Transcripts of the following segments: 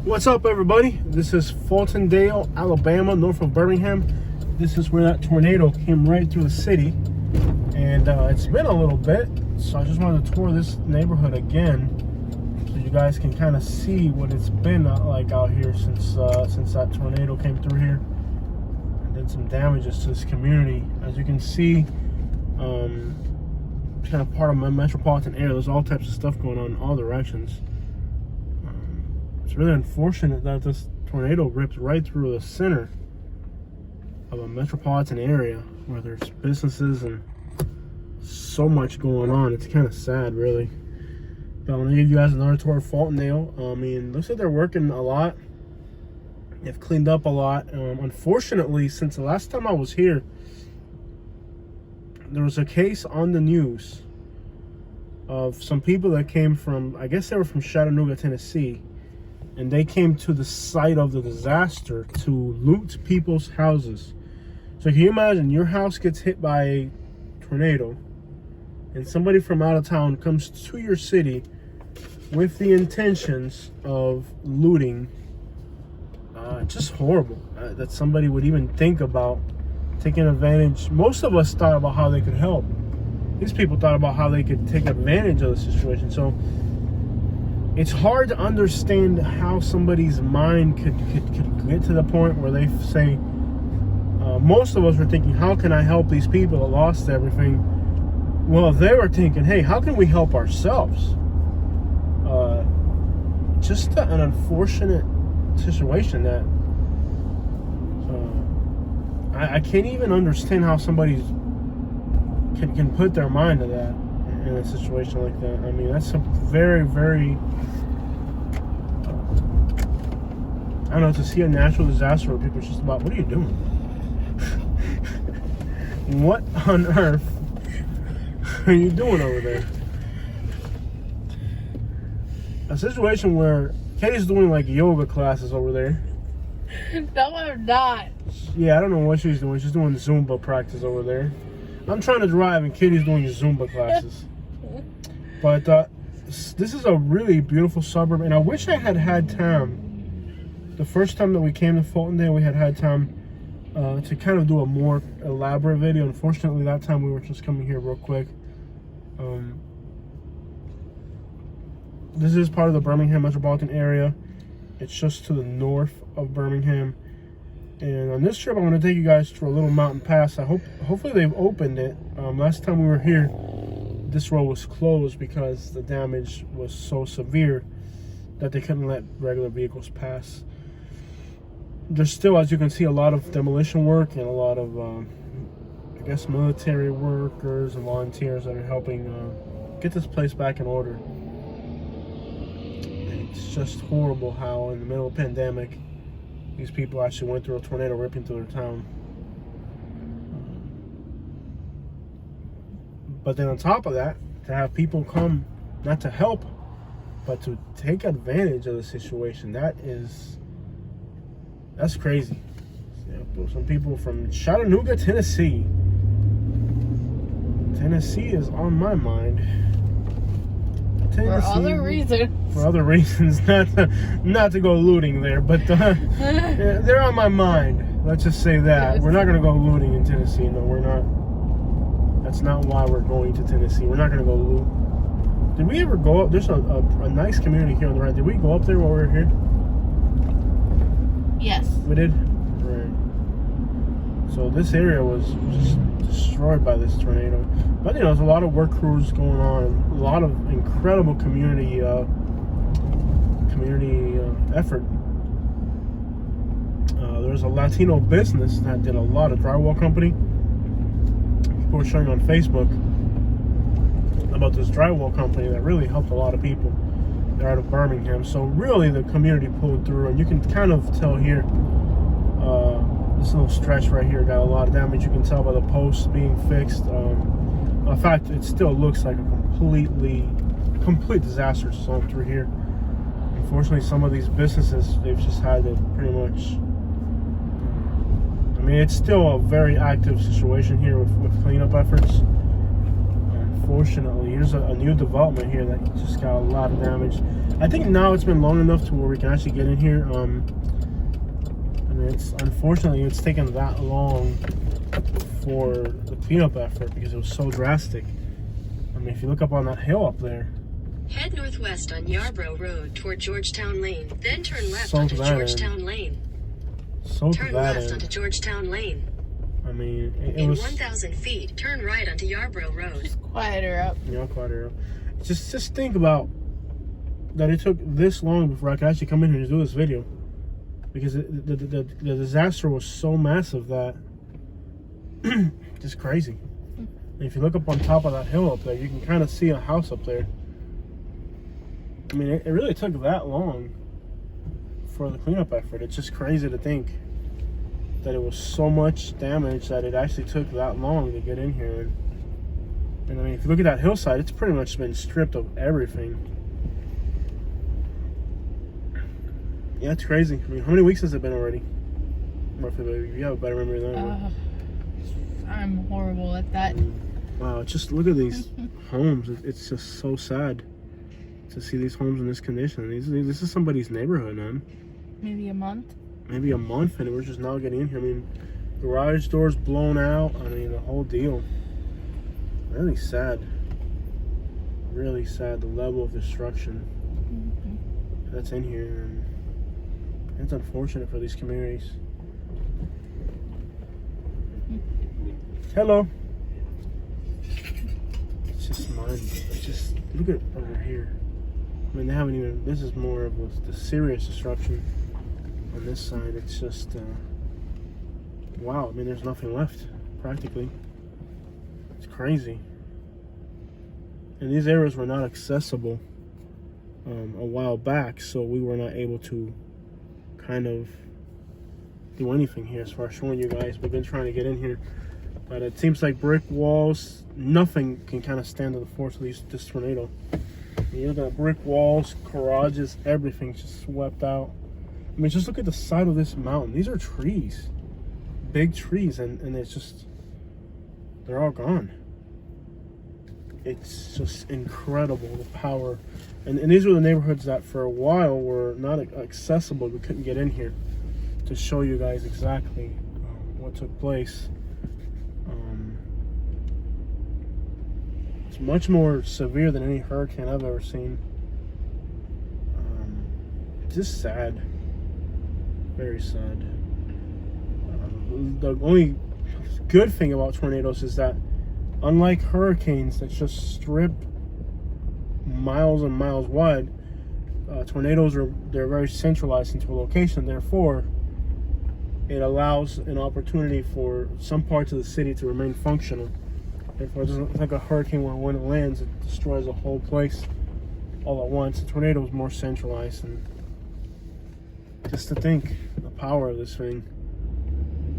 What's up, everybody? This is Fultondale, Alabama, north of Birmingham. This is where that tornado came right through the city, and it's been a little bit, so I just wanted to tour this neighborhood again so you guys can kind of see what it's been like out here since that tornado came through here and did some damages to this community. As you can see, it's kind of part of my metropolitan area. There's all types of stuff going on in all directions. It's really unfortunate that this tornado ripped right through the center of a metropolitan area where there's businesses and so much going on. It's kind of sad, really. But I'm going to give you guys another tour of Fultondale. I mean, looks like they're working a lot. They've cleaned up a lot. Unfortunately, since the last time I was here, there was a case on the news of some people that came from, I guess they were from Chattanooga, Tennessee. And they came to the site of the disaster to loot people's houses. So can you imagine your house gets hit by a tornado and somebody from out of town comes to your city with the intentions of looting? Just horrible that somebody would even think about taking advantage. Most of us thought about how they could help. These people thought about how they could take advantage of the situation. So it's hard to understand how somebody's mind could get to the point where they say, most of us were thinking, how can I help these people that lost everything? Well, they were thinking, hey, how can we help ourselves? Just an unfortunate situation that I can't even understand how somebody can put their mind to that in a situation like that. I mean, that's a very, very, I don't know, to see a natural disaster where people are just about, what are you doing? What on earth are you doing over there? A situation where Katie's doing like yoga classes over there. No, I'm not. Yeah, I don't know what she's doing. She's doing Zumba practice over there. I'm trying to drive and Katie's doing Zumba classes. But this is a really beautiful suburb, and I wish I had time. The first time that we came to Fultondale, we had time to kind of do a more elaborate video. Unfortunately, that time we were just coming here real quick. This is part of the Birmingham metropolitan area. It's just to the north of Birmingham. And on this trip, I'm going to take you guys to a little mountain pass. Hopefully they've opened it. Last time we were here, this road was closed because the damage was so severe that they couldn't let regular vehicles pass. There's still, as you can see, a lot of demolition work and a lot of, I guess, military workers and volunteers that are helping get this place back in order. It's just horrible how in the middle of a pandemic, these people actually went through a tornado ripping through their town. But then on top of that, to have people come, not to help, but to take advantage of the situation, that's crazy. Yeah, some people from Chattanooga, Tennessee. Tennessee is on my mind. Tennessee, for other reasons, not to go looting there, but they're on my mind. Let's just say that. We're not going to go looting in Tennessee. No, we're not. That's not why we're going to Tennessee. We're not going to go loot. Did we ever go up? There's a nice community here on the right. Did we go up there while we were here? Yes. We did? Right. So this area was just destroyed by this tornado. But, you know, there's a lot of work crews going on. A lot of incredible community effort. There's a Latino business that did a lot of drywall company. People were showing on Facebook about this drywall company that really helped a lot of people. They're out of Birmingham. So really the community pulled through, and you can kind of tell here, this little stretch right here got a lot of damage. You can tell by the posts being fixed. In fact, it still looks like a complete disaster zone through here. Unfortunately, some of these businesses, they've just had to pretty much, I mean, it's still a very active situation here with cleanup efforts. unfortunately, here's a new development here that just got a lot of damage. I think now it's been long enough to where we can actually get in here. I mean, unfortunately it's taken that long for the cleanup effort because it was so drastic. I mean, if you look up on that hill up there. Head northwest on Yarborough Road toward Georgetown Lane, then turn left Soak onto that Georgetown in. Lane. Soak Turn that left in. onto Georgetown Lane. I mean, it In was 1,000 feet, turn right onto Yarborough Road. Quieter up. quieter. Just think about that. It took this long before I could actually come in here to do this video because the disaster was so massive that just crazy. And if you look up on top of that hill up there, you can kind of see a house up there. I mean, it really took that long for the cleanup effort. It's just crazy to think that it was so much damage that it actually took that long to get in here. And I mean, if you look at that hillside, it's pretty much been stripped of everything. Yeah, it's crazy. I mean, how many weeks has it been already? Roughly, baby. You have a better memory than I do. I'm horrible at that. Wow, just look at these homes. It's just so sad to see these homes in this condition. This is somebody's neighborhood, man. Maybe a month. Maybe a month, and we're just now getting in here. I mean, garage doors blown out. I mean, the whole deal. Really sad. Really sad, the level of destruction that's in here. And it's unfortunate for these communities. Hello. It's just mind. Just look at over here. I mean, they haven't even. This is more of the serious destruction. On this side, it's just wow. I mean, there's nothing left practically. It's crazy. And these areas were not accessible a while back, so we were not able to kind of do anything here as far as showing you guys. We've been trying to get in here, but it seems like brick walls, nothing can kind of stand to the force of this tornado. You look at brick walls, garages, everything just swept out. I mean, just look at the side of this mountain. These are trees, big trees, and it's just, they're all gone. It's just incredible, the power. And these were the neighborhoods that for a while were not accessible. We couldn't get in here to show you guys exactly what took place. It's much more severe than any hurricane I've ever seen. Just sad. Very sad. The only good thing about tornadoes is that unlike hurricanes that just strip miles and miles wide, tornadoes they're very centralized into a location. Therefore, it allows an opportunity for some parts of the city to remain functional. Therefore, it's like a hurricane where when it lands, it destroys the whole place all at once. A tornado is more centralized, and just to think the power of this thing.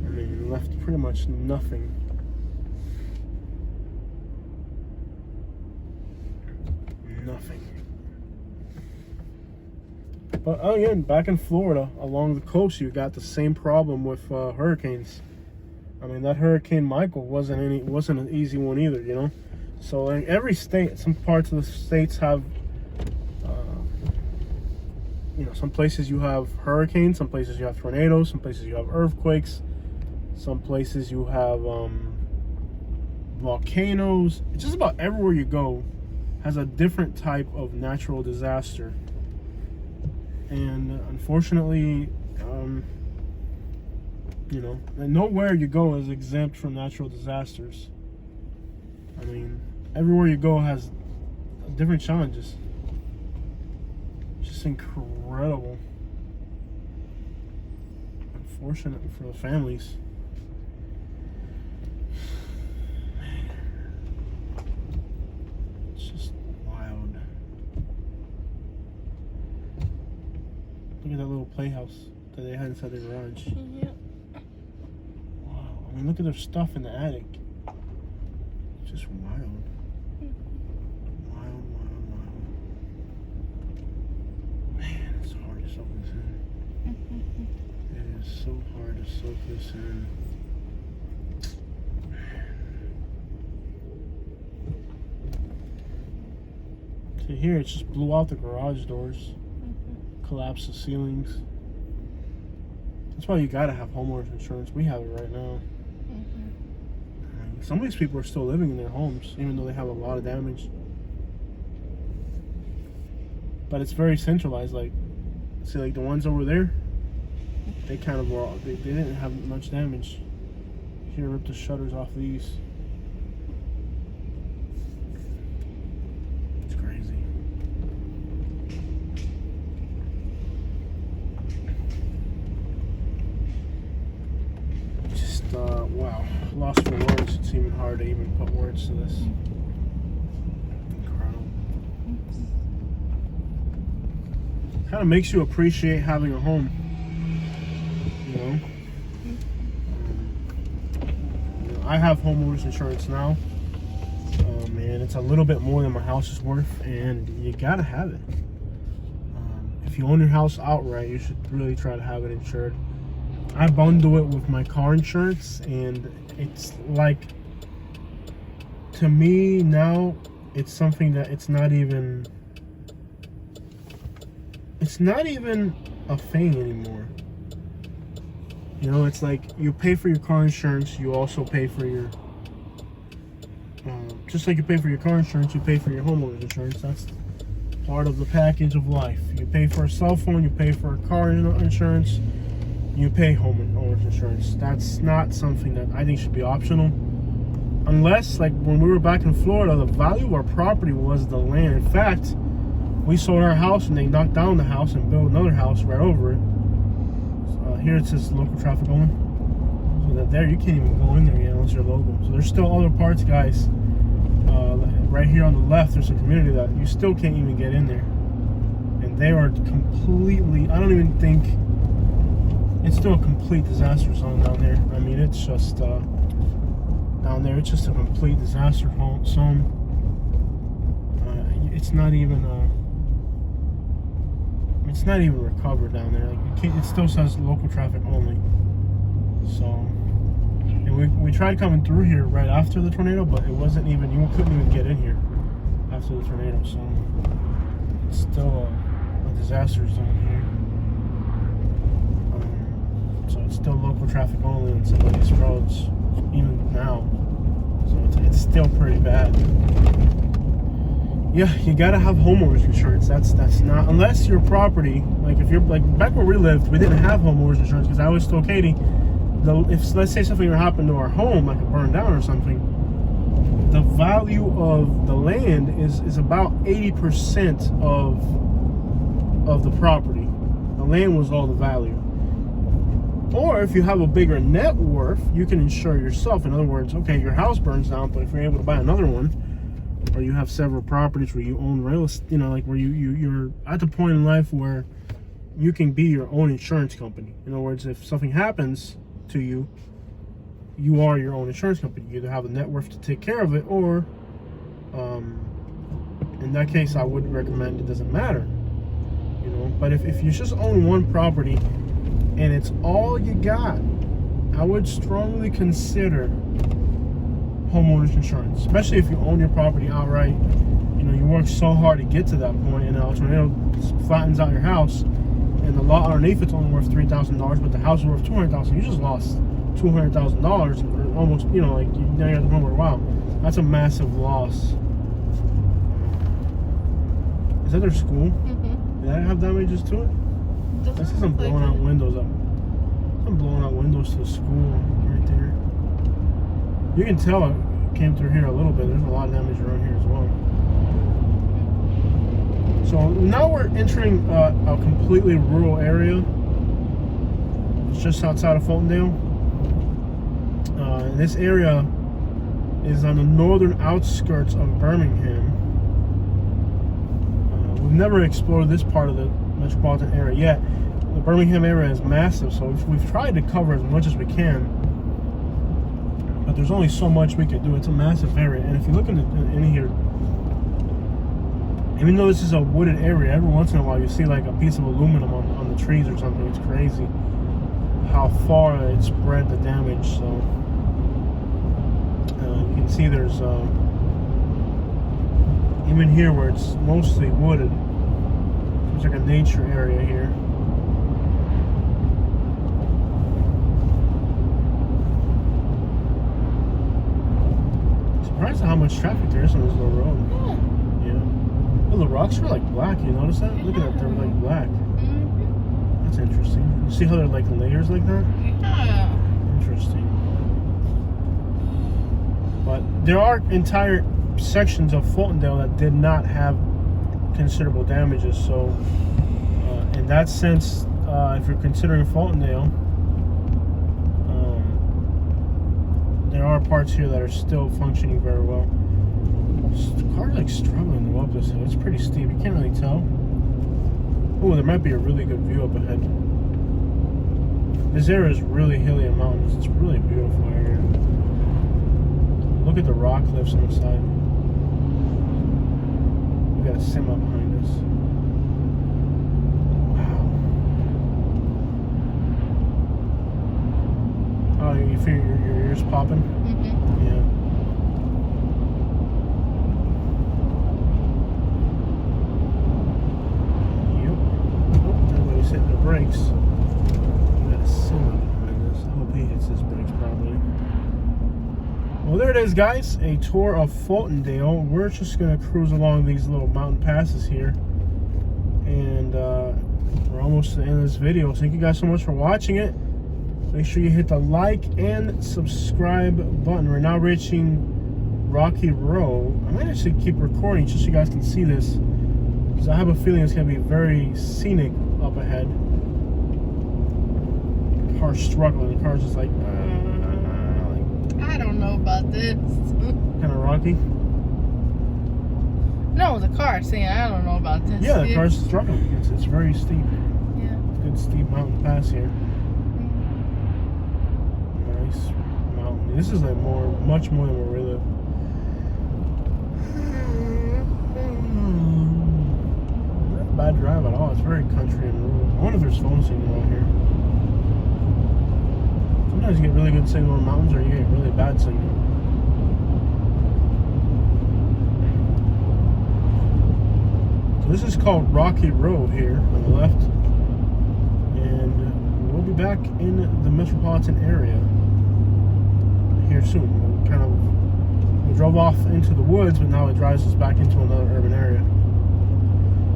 I mean, it left pretty much nothing. Nothing. But again, back in Florida, along the coast, you got the same problem with hurricanes. I mean, that Hurricane Michael wasn't an easy one either, you know. So like every state, some parts of the states have, you know, some places you have hurricanes, some places you have tornadoes, some places you have earthquakes, some places you have volcanoes. It's just about everywhere you go has a different type of natural disaster. And unfortunately, you know, and nowhere you go is exempt from natural disasters. I mean, everywhere you go has different challenges. Just incredible. Unfortunate for the families. It's just wild. Look at that little playhouse that they had inside their garage. Yeah. Wow. I mean, look at their stuff in the attic. It's just wild. Wild. Man, it's hard to soak this in. It is so hard to soak this in. Okay, here it just blew out the garage doors, collapsed the ceilings. That's why you gotta have homeowners insurance. We have it right now. Some of these people are still living in their homes, even though they have a lot of damage. But it's very centralized. Like, see, like the ones over there, they kind of were. They didn't have much damage. Here, rip the shutters off these. It's crazy. Just wow, lost for words. It's even hard to even put words to this. Incredible. Kind of makes you appreciate having a home. You know. I have homeowners insurance now. Man, it's a little bit more than my house is worth, and you gotta have it. If you own your house outright, you should really try to have it insured. I bundle it with my car insurance, and it's like, to me now, it's something that it's not even a thing anymore. You know, it's like you pay for your car insurance, you also pay for your, just like you pay for your car insurance, you pay for your homeowner's insurance. That's part of the package of life. You pay for a cell phone, you pay for a car insurance, you pay homeowner's insurance. That's not something that I think should be optional. Unless, like when we were back in Florida, the value of our property was the land. In fact, we sold our house and they knocked down the house and built another house right over it. Here it says local traffic only. So that there, you can't even go in there yet unless you're local. So there's still other parts, guys. Right here on the left, there's a community that you still can't even get in there. And they are completely, I don't even think, it's still a complete disaster zone down there. I mean, it's just, down there, it's just a complete disaster zone. It's not even recovered down there. Like, you can't, it still says local traffic only. So, and we tried coming through here right after the tornado, but it wasn't even, you couldn't even get in here after the tornado. So it's still a disaster zone here. So it's still local traffic only on some of these roads, even now. So it's still pretty bad. Yeah, you gotta have homeowners insurance. That's not, unless your property, like if you're, like back where we lived, we didn't have homeowners insurance because I always told Katie, if let's say something happened to our home, like it burned down or something, the value of the land is about 80% of the property. The land was all the value. Or if you have a bigger net worth, you can insure yourself. In other words, okay, your house burns down, but if you're able to buy another one, or you have several properties where you own real estate, you know, like where you're at the point in life where you can be your own insurance company. In other words, if something happens to you, you are your own insurance company. You either have a net worth to take care of it, or in that case, I would recommend it doesn't matter. You know, but if you just own one property and it's all you got, I would strongly consider homeowners insurance, especially if you own your property outright. You know, you work so hard to get to that point, and a tornado flattens out your house, and the lot underneath it's only worth $3,000, but the house is worth $200,000. You just lost $200,000, almost. You know, like now you're at the point where, wow, that's a massive loss. Is that their school? Did that have damages to it? That's some blowing out windows up. Some blowing out windows to the school right there. You can tell it came through here a little bit. There's a lot of damage around here as well. So now we're entering a completely rural area. It's just outside of Fultondale. This area is on the northern outskirts of Birmingham. We've never explored this part of the metropolitan area yet. The Birmingham area is massive, so we've tried to cover as much as we can. But there's only so much we can do. It's a massive area, and if you look in here, even though this is a wooded area, every once in a while you see like a piece of aluminum on the trees or something. It's crazy how far it spread the damage. So you can see there's Even here where it's mostly wooded. It's like a nature area here. Surprised at how much traffic there is on this little road. Yeah. Oh, the rocks are like black. You notice that? Look at that. They're like black. That's interesting. You see how they're like layers like that? Yeah. Interesting. But there are entire sections of Fultondale that did not have considerable damages. So, in that sense, if you're considering Fultondale, there are parts here that are still functioning very well. The car's like struggling to go up this hill. It's pretty steep. You can't really tell. Oh, there might be a really good view up ahead. This area is really hilly and mountains. It's really beautiful area. Look at the rock cliffs on the side. We got a semi behind us. Wow. Oh, you feel your ears popping? Yeah. Yep. Oh, everybody's hitting the brakes. We got a semi behind us. I hope he hits his brakes properly. Well, there it is, guys. A tour of Fultondale. We're just going to cruise along these little mountain passes here. And we're almost to the end of this video. Thank you guys so much for watching it. Make sure you hit the like and subscribe button. We're now reaching Rocky Road. I might actually keep recording just so you guys can see this, because I have a feeling it's going to be very scenic up ahead. The car's struggling. The car's just like... I don't know about this. kind of rocky. No, the car saying I don't know about this. Yeah, the car's struggling. It's very steep. Yeah. Good steep mountain pass here. Nice mountain. This is like much more than where we live. Not a bad drive at all. It's very country and rural. I wonder if there's phone signal out here. Sometimes you get really good signal in mountains, or you get really bad signal. So this is called Rocky Road here on the left, and we'll be back in the metropolitan area here soon. We drove off into the woods, but now it drives us back into another urban area.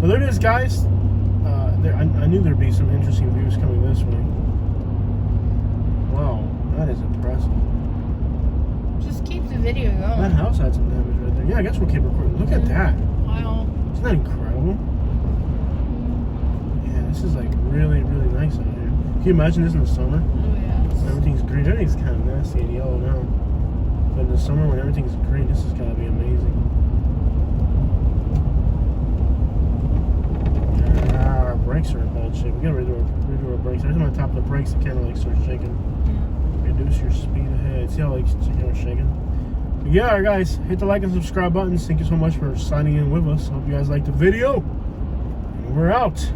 So there it is, guys. I knew there'd be some interesting views coming this way. Wow, that is impressive. Just keep the video going. That house had some damage right there. Yeah, I guess we'll keep recording. Look at that. Wow. Isn't that incredible? Yeah, this is like really, really nice out here. Can you imagine this in the summer? Oh, yeah. Everything's green. Everything's kind of nasty and yellow now. But in the summer when everything's green, this is going to be amazing. Our brakes are in bad shape. We got to redo our brakes. Every time I tap the brakes, the camera like starts shaking. Reduce your speed ahead. See how like the camera's shaking? But yeah, alright guys, hit the like and subscribe buttons. Thank you so much for signing in with us. Hope you guys liked the video. And we're out.